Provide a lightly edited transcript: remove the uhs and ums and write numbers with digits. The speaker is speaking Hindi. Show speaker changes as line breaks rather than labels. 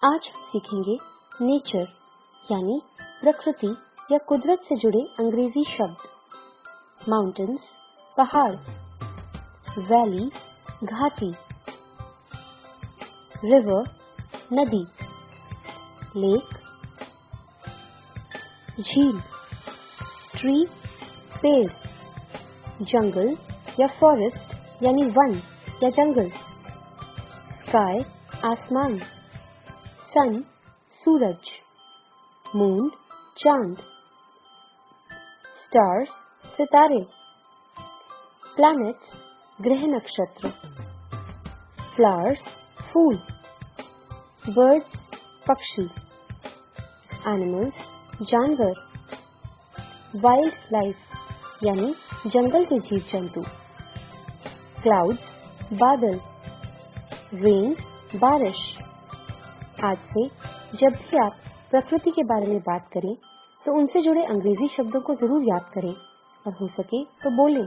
आज हम सीखेंगे नेचर यानी प्रकृति या कुदरत से जुड़े अंग्रेजी शब्द। माउंटेन्स पहाड़, वैली घाटी, रिवर नदी, लेक झील, ट्री पेड़, जंगल या फॉरेस्ट यानी वन या जंगल, स्काई आसमान, सन सूरज, मून चांद, स्टार्स सितारे, प्लैनेट्स ग्रह नक्षत्र, फ्लावर्स फूल, बर्ड्स पक्षी, एनिमल्स जानवर, वाइल्ड लाइफ यानी जंगल के जीव जंतु, क्लाउड्स बादल, रेन बारिश। आज से जब भी आप प्रकृति के बारे में बात करें तो उनसे जुड़े अंग्रेजी शब्दों को जरूर याद करें और हो सके तो बोलें।